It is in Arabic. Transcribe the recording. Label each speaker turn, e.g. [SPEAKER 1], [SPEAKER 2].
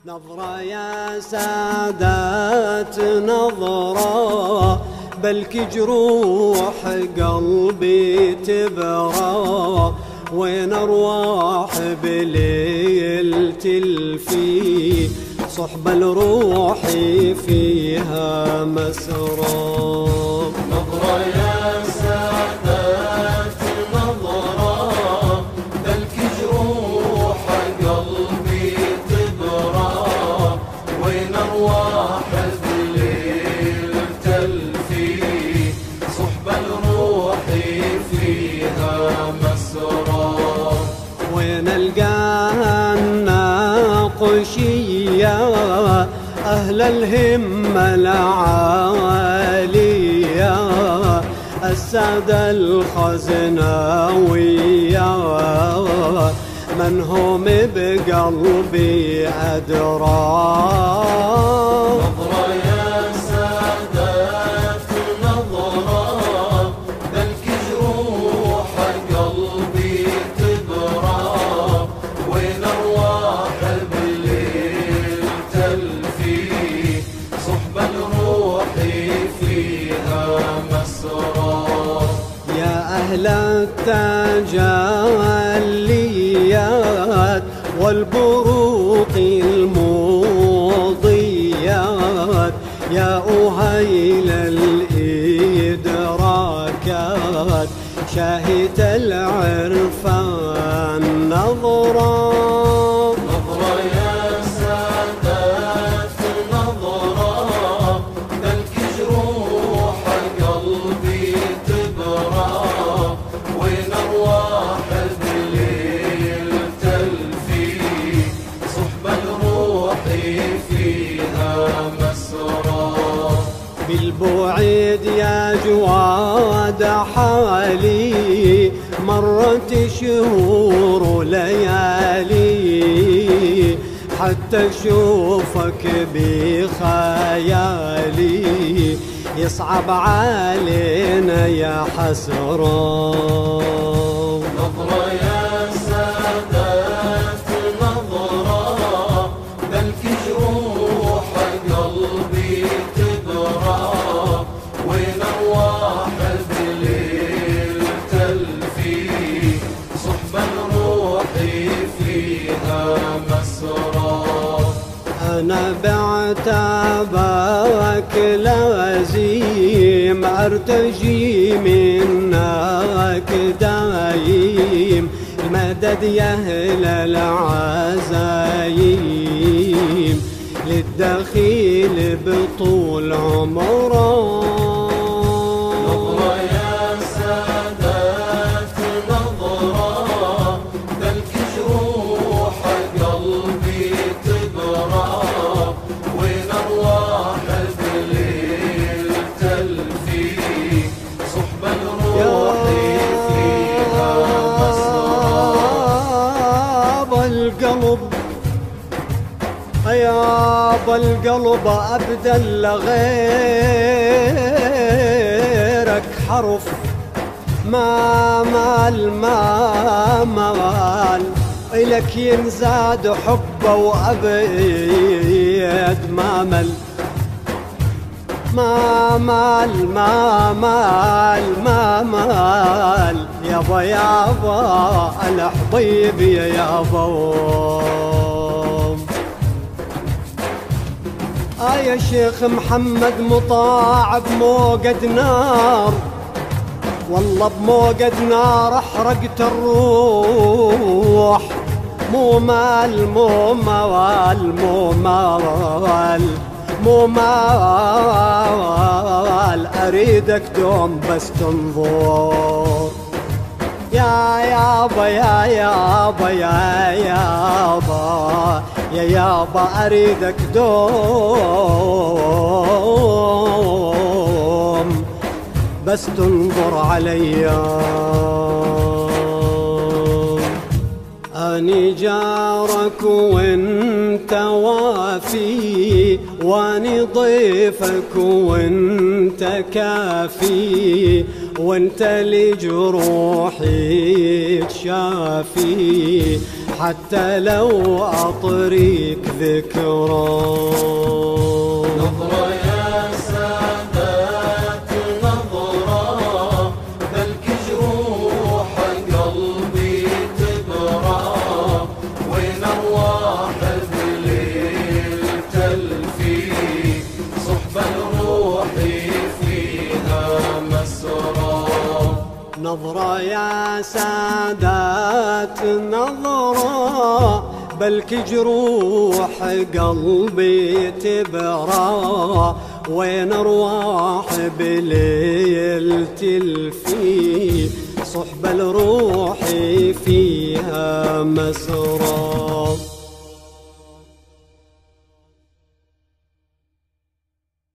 [SPEAKER 1] نظرة يا سادات نظرة، بلكي جروح قلبي تبرى، وين أرواح بليل تلفي، صحبة لروحي فيها مسرى.
[SPEAKER 2] نظرة يا سادات نظرة، بلكي جروح قلبي تبرى، وين أرواح الليل تلفي، صحبة لروحي فيها مسرى.
[SPEAKER 1] وين ألقاها الناقشية أهل الهمة العالية، السادة الخزناوية، من هم بقلبي أدرى.
[SPEAKER 2] نظرة يا سادات نظرة، بلكي جروح قلبي تبرى، وين أرواح بالليل تلفي، صحبة لروحي فيها مسرى.
[SPEAKER 1] يا أهل التجليات والبروق الموضيات، يا أهيل الإدراكات، شاهد العرفان نظرا.
[SPEAKER 2] نظرة يا سادات نظرة، بلكي جروح قلبي تبرى، وين أرواح الليل تلفي، صحبة لروحي فيها مسرى.
[SPEAKER 1] بالبعيد يا جواد حالي، مرت شهور وليالي، حتى اشوفك بخيالي، يصعب علينا يا حسرة.
[SPEAKER 2] نظرة يا سادات نظرة، بلكي جروح قلبي تبرى، وين أرواح بالليل تلفي، صحبة لروحي فيها مسرى.
[SPEAKER 1] أنا بعتبرك لازم، أرتجي منك دايم، المدد يا أهل العزايم، للدخيل بطول عمره.
[SPEAKER 2] نظرة يا سادات نظرة، بلكي جروح قلبي تبرى، وين أرواح بالليل تلفي، صحبة لروحي فيها مسرى.
[SPEAKER 1] بالقلب يا بالقلب أبدل غيرك حرف، ما مال إلك ينزاد حبه وأبيد ما مل، ما مال يابا يابا الحبيب يا يابا. يا شيخ محمد مطاع بموقد نار، والله بموقد نار احرقت الروح، مو مال اريدك دوم بس تنظر. يا يابا يا يابا يا يابا يا يابا أريدك دوم بس تنظر عليا. أني جارك وانت وافي، واني ضيفك وانت كافي، وانت لجروحي تشافي، حتى لو أطريك ذكرى.
[SPEAKER 2] نظرة يا سادات نظرة، بلك جروح قلبي تبرى، وين أرواح الليل تلفي، صحبة الروح فيها مسرى.
[SPEAKER 1] نظرة يا سادات نظرة، بلك جروح قلبي تبرى، وين أرواح بليل تلفي، صحبة الروح فيها مسرى.